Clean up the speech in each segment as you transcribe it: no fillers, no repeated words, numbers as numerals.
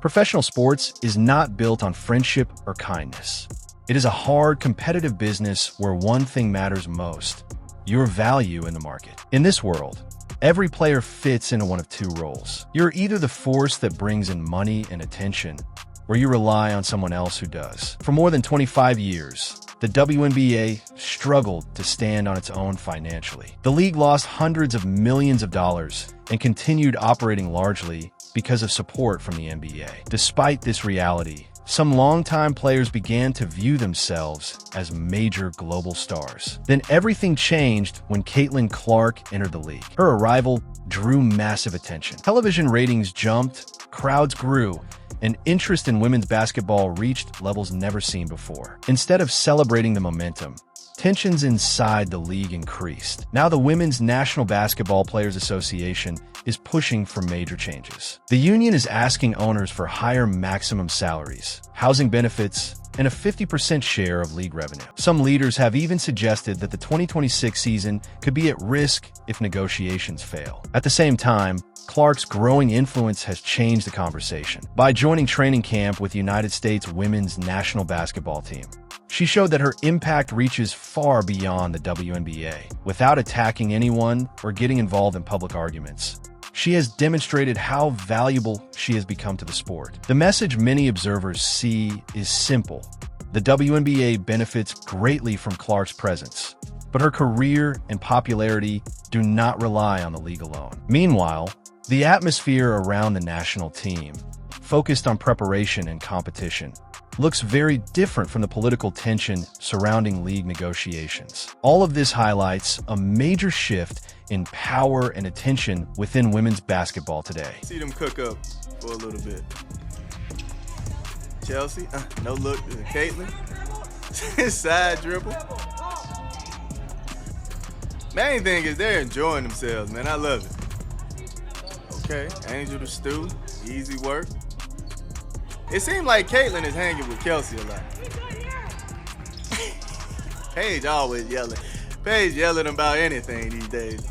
Professional sports is not built on friendship or kindness. It is a hard, competitive business where one thing matters most: your value in the market. In this world, every player fits into one of two roles. You're either the force that brings in money and attention, or you rely on someone else who does. For more than 25 years, the WNBA struggled to stand on its own financially. The league lost hundreds of millions of dollars and continued operating largely because of support from the NBA. Despite this reality, some longtime players began to view themselves as major global stars. Then everything changed when Caitlin Clark entered the league. Her arrival drew massive attention. Television ratings jumped, crowds grew, and interest in women's basketball reached levels never seen before. Instead of celebrating the momentum, tensions inside the league increased. Now the Women's National Basketball Players Association is pushing for major changes. The union is asking owners for higher maximum salaries, housing benefits, and a 50% share of league revenue. Some leaders have even suggested that the 2026 season could be at risk if negotiations fail. At the same time, Clark's growing influence has changed the conversation. By joining training camp with the United States Women's National Basketball Team, she showed that her impact reaches far beyond the WNBA. Without attacking anyone or getting involved in public arguments, she has demonstrated how valuable she has become to the sport. The message many observers see is simple. The WNBA benefits greatly from Clark's presence, but her career and popularity do not rely on the league alone. Meanwhile, the atmosphere around the national team, focused on preparation and competition, looks very different from the political tension surrounding league negotiations. All of this highlights a major shift in power and attention within women's basketball today. See them cook up for a little bit. Chelsea, no look, Caitlin, side dribble. Main thing is they're enjoying themselves, man. I love it. Okay, Angel to Stu, easy work. It seems like Caitlin is hanging with Kelsey a lot. Paige always yelling. Paige yelling about anything these days.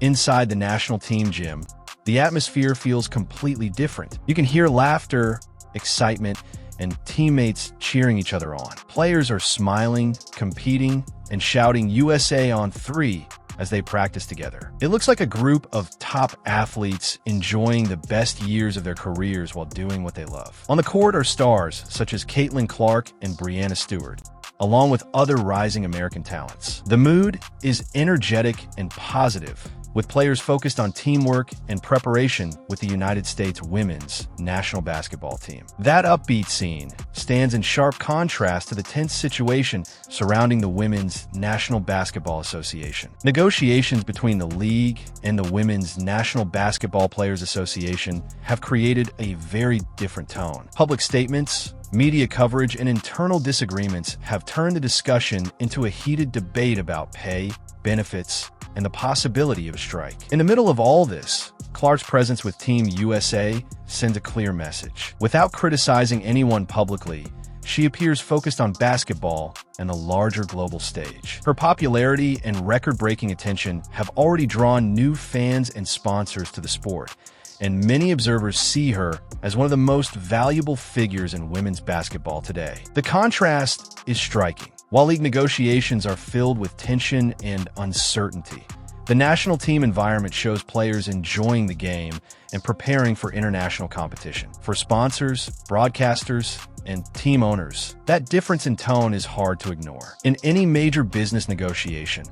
Inside the national team gym, the atmosphere feels completely different. You can hear laughter, excitement, and teammates cheering each other on. Players are smiling, competing, and shouting USA on 3 as they practice together. It looks like a group of top athletes enjoying the best years of their careers while doing what they love. On the court are stars such as Caitlin Clark and Breanna Stewart, along with other rising American talents. The mood is energetic and positive, with players focused on teamwork and preparation with the United States Women's National Basketball Team. That upbeat scene stands in sharp contrast to the tense situation surrounding the Women's National Basketball Association. Negotiations between the league and the Women's National Basketball Players Association have created a very different tone. Public statements, media coverage, and internal disagreements have turned the discussion into a heated debate about pay, benefits, and the possibility of a strike. In the middle of all this, Clark's presence with Team USA sends a clear message. Without criticizing anyone publicly, she appears focused on basketball and the larger global stage. Her popularity and record-breaking attention have already drawn new fans and sponsors to the sport, and many observers see her as one of the most valuable figures in women's basketball today. The contrast is striking. While league negotiations are filled with tension and uncertainty, the national team environment shows players enjoying the game and preparing for international competition. For sponsors, broadcasters, and team owners, that difference in tone is hard to ignore. In any major business negotiation,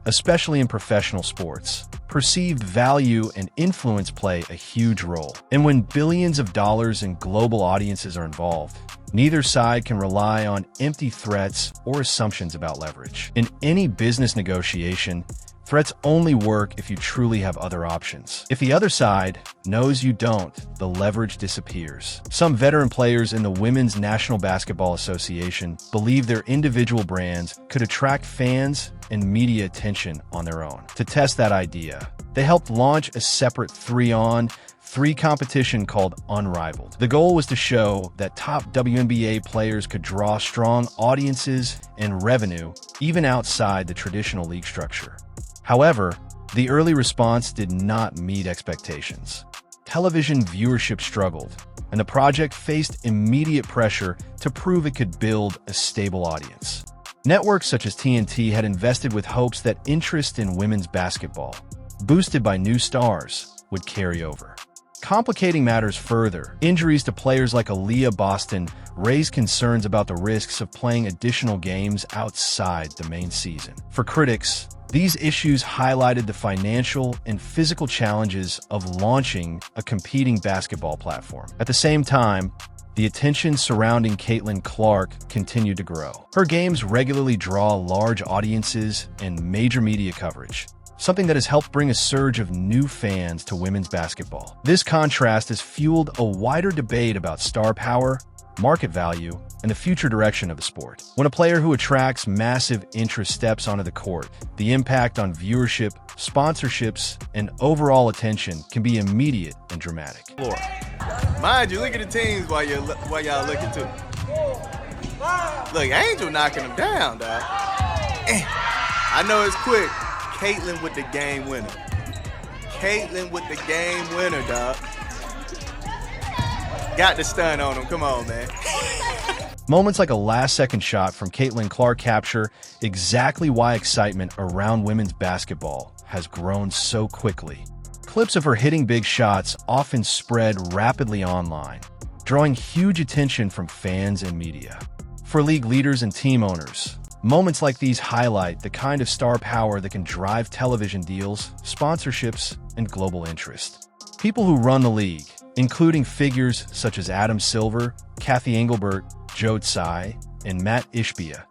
especially in professional sports, perceived value and influence play a huge role. And when billions of dollars and global audiences are involved, neither side can rely on empty threats or assumptions about leverage. In any business negotiation, threats only work if you truly have other options. If the other side knows you don't, the leverage disappears. Some veteran players in the Women's National Basketball Association believe their individual brands could attract fans and media attention on their own. To test that idea, they helped launch a separate 3-on-3 competition called Unrivaled. The goal was to show that top WNBA players could draw strong audiences and revenue even outside the traditional league structure. However, the early response did not meet expectations. television viewership struggled, and the project faced immediate pressure to prove it could build a stable audience. Networks such as TNT had invested with hopes that interest in women's basketball, boosted by new stars, would carry over. Complicating matters further, injuries to players like Aaliyah Boston raised concerns about the risks of playing additional games outside the main season. For critics, these issues highlighted the financial and physical challenges of launching a competing basketball platform. At the same time, the attention surrounding Caitlin Clark continued to grow. Her games regularly draw large audiences and major media coverage, something that has helped bring a surge of new fans to women's basketball. This contrast has fueled a wider debate about star power, market value, and the future direction of the sport. When a player who attracts massive interest steps onto the court, the impact on viewership, sponsorships, and overall attention can be immediate and dramatic. Mind you, look at the teams while y'all looking too. Look, Angel knocking them down, dog. I know it's quick. Caitlin with the game winner. Caitlin with the game winner, dog. Got the stun on him. Come on, man. Moments like a last-second shot from Caitlin Clark capture exactly why excitement around women's basketball has grown so quickly. Clips of her hitting big shots often spread rapidly online, drawing huge attention from fans and media. For league leaders and team owners, moments like these highlight the kind of star power that can drive television deals, sponsorships, and global interest. People who run the league, including figures such as Adam Silver, Kathy Engelbert, Joe Tsai, and Matt Ishbia,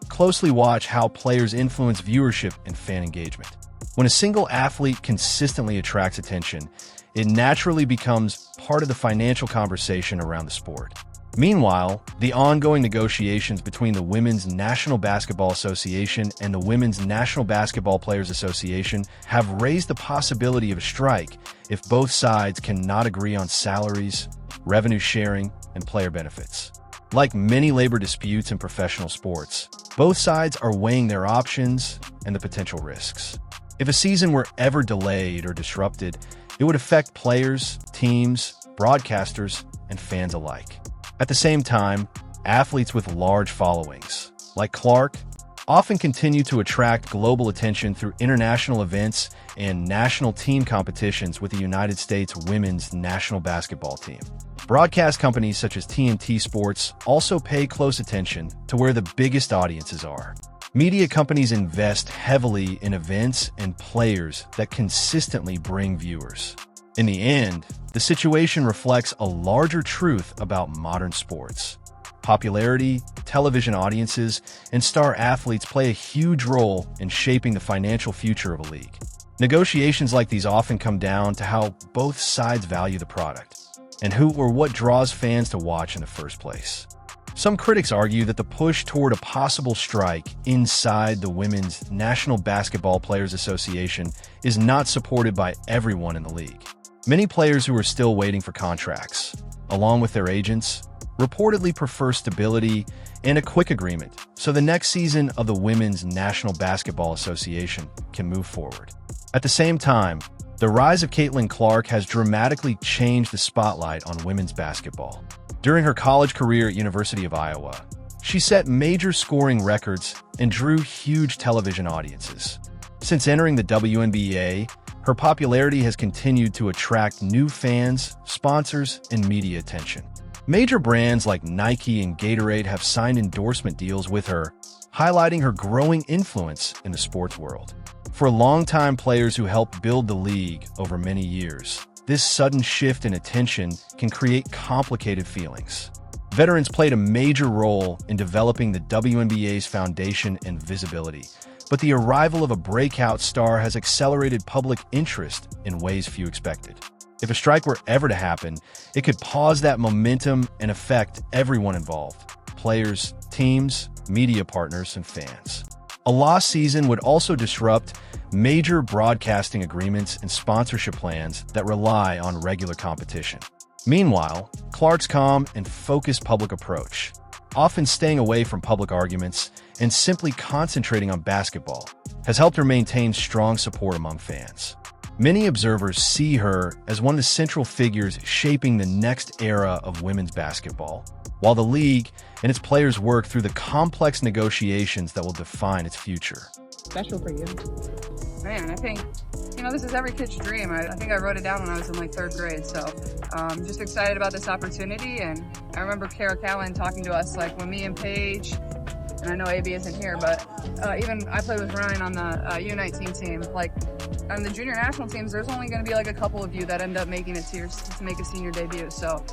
closely watch how players influence viewership and fan engagement. When a single athlete consistently attracts attention, it naturally becomes part of the financial conversation around the sport. Meanwhile, the ongoing negotiations between the Women's National Basketball Association and the Women's National Basketball Players Association have raised the possibility of a strike if both sides cannot agree on salaries, revenue sharing, and player benefits. Like many labor disputes in professional sports, both sides are weighing their options and the potential risks. If a season were ever delayed or disrupted, it would affect players, teams, broadcasters, and fans alike. At the same time, athletes with large followings, like Clark, often continue to attract global attention through international events and national team competitions with the United States women's national basketball team. Broadcast companies such as TNT Sports also pay close attention to where the biggest audiences are. Media companies invest heavily in events and players that consistently bring viewers. In the end, the situation reflects a larger truth about modern sports. Popularity, television audiences, and star athletes play a huge role in shaping the financial future of a league. Negotiations like these often come down to how both sides value the product and who or what draws fans to watch in the first place. Some critics argue that the push toward a possible strike inside the Women's National Basketball Players Association is not supported by everyone in the league. Many players who are still waiting for contracts, along with their agents, reportedly prefer stability and a quick agreement so the next season of the Women's National Basketball Association can move forward. At the same time, the rise of Caitlin Clark has dramatically changed the spotlight on women's basketball. During her college career at University of Iowa, she set major scoring records and drew huge television audiences. Since entering the WNBA, her popularity has continued to attract new fans, sponsors, and media attention. Major brands like Nike and Gatorade have signed endorsement deals with her, highlighting her growing influence in the sports world. For longtime players who helped build the league over many years, this sudden shift in attention can create complicated feelings. Veterans played a major role in developing the WNBA's foundation and visibility, but the arrival of a breakout star has accelerated public interest in ways few expected. If a strike were ever to happen, it could pause that momentum and affect everyone involved: players, teams, media partners, and fans. A lost season would also disrupt major broadcasting agreements and sponsorship plans that rely on regular competition. Meanwhile, Clark's calm and focused public approach, often staying away from public arguments and simply concentrating on basketball, has helped her maintain strong support among fans. Many observers see her as one of the central figures shaping the next era of women's basketball, while the league and its players work through the complex negotiations that will define its future. Special for you? Man, I think, this is every kid's dream. I think I wrote it down when I was in like 3rd grade. So just excited about this opportunity. And I remember Kara Callan talking to us, like when me and Paige, and I know AB isn't here, but even I played with Ryan on the U19 team. Like on the junior national teams, there's only going to be like a couple of you that end up making it to make a senior debut. So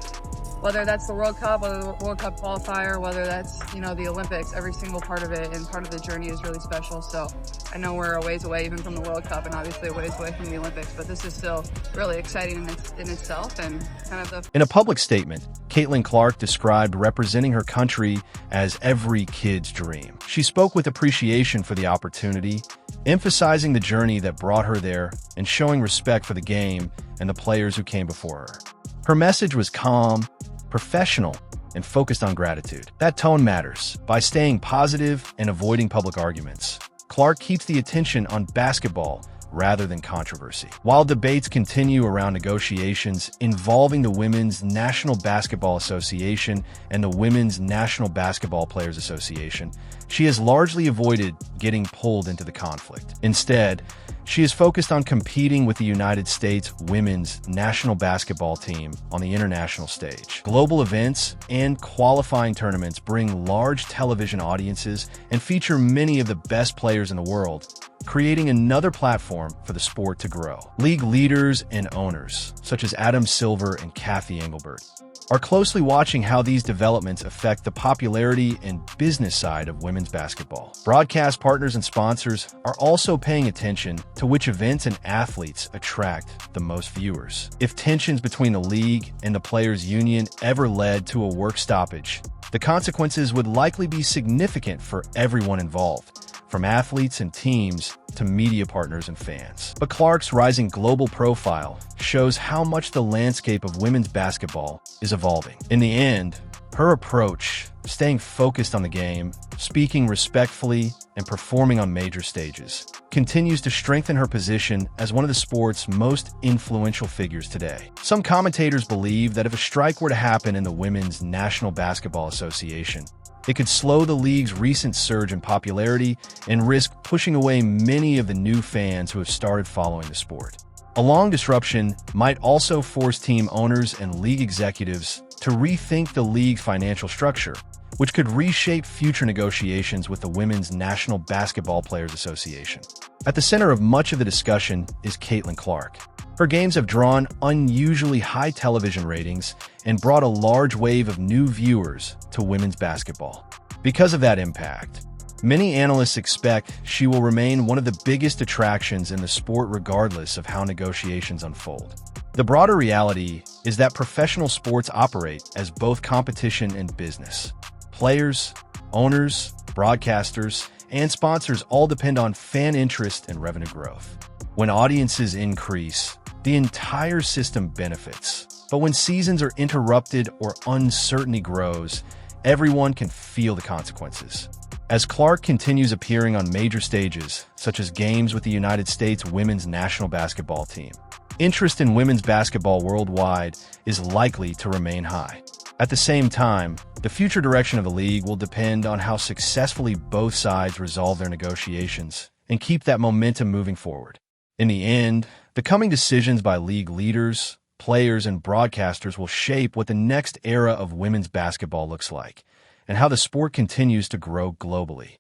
whether that's the World Cup, whether the World Cup qualifier, whether that's, the Olympics, every single part of it and part of the journey is really special. So I know we're a ways away even from the World Cup and obviously a ways away from the Olympics, but this is still really exciting in itself and kind of the... In a public statement, Caitlin Clark described representing her country as every kid's dream. She spoke with appreciation for the opportunity, emphasizing the journey that brought her there and showing respect for the game and the players who came before her. Her message was calm, professional, and focused on gratitude. That tone matters. By staying positive and avoiding public arguments, Clark keeps the attention on basketball rather than controversy. While debates continue around negotiations involving the Women's National Basketball Association and the Women's National Basketball Players Association, she has largely avoided getting pulled into the conflict. Instead, she is focused on competing with the United States women's national basketball team on the international stage. Global events and qualifying tournaments bring large television audiences and feature many of the best players in the world, creating another platform for the sport to grow. League leaders and owners, such as Adam Silver and Kathy Engelbert, are closely watching how these developments affect the popularity and business side of women's basketball. Broadcast partners and sponsors are also paying attention to which events and athletes attract the most viewers. If tensions between the league and the players' union ever led to a work stoppage, the consequences would likely be significant for everyone involved, from athletes and teams to media partners and fans. But Clark's rising global profile shows how much the landscape of women's basketball is evolving. In the end, her approach, staying focused on the game, speaking respectfully, and performing on major stages, continues to strengthen her position as one of the sport's most influential figures today. Some commentators believe that if a strike were to happen in the Women's National Basketball Association, it could slow the league's recent surge in popularity and risk pushing away many of the new fans who have started following the sport. A long disruption might also force team owners and league executives to rethink the league's financial structure, which could reshape future negotiations with the Women's National Basketball Players Association. At the center of much of the discussion is Caitlin Clark. Her games have drawn unusually high television ratings and brought a large wave of new viewers to women's basketball. Because of that impact, many analysts expect she will remain one of the biggest attractions in the sport regardless of how negotiations unfold. The broader reality is that professional sports operate as both competition and business. Players, owners, broadcasters, and sponsors all depend on fan interest and revenue growth. When audiences increase, the entire system benefits. But when seasons are interrupted or uncertainty grows, everyone can feel the consequences. As Clark continues appearing on major stages, such as games with the United States women's national basketball team, interest in women's basketball worldwide is likely to remain high. At the same time, the future direction of the league will depend on how successfully both sides resolve their negotiations and keep that momentum moving forward. In the end, the coming decisions by league leaders, players, and broadcasters will shape what the next era of women's basketball looks like and how the sport continues to grow globally.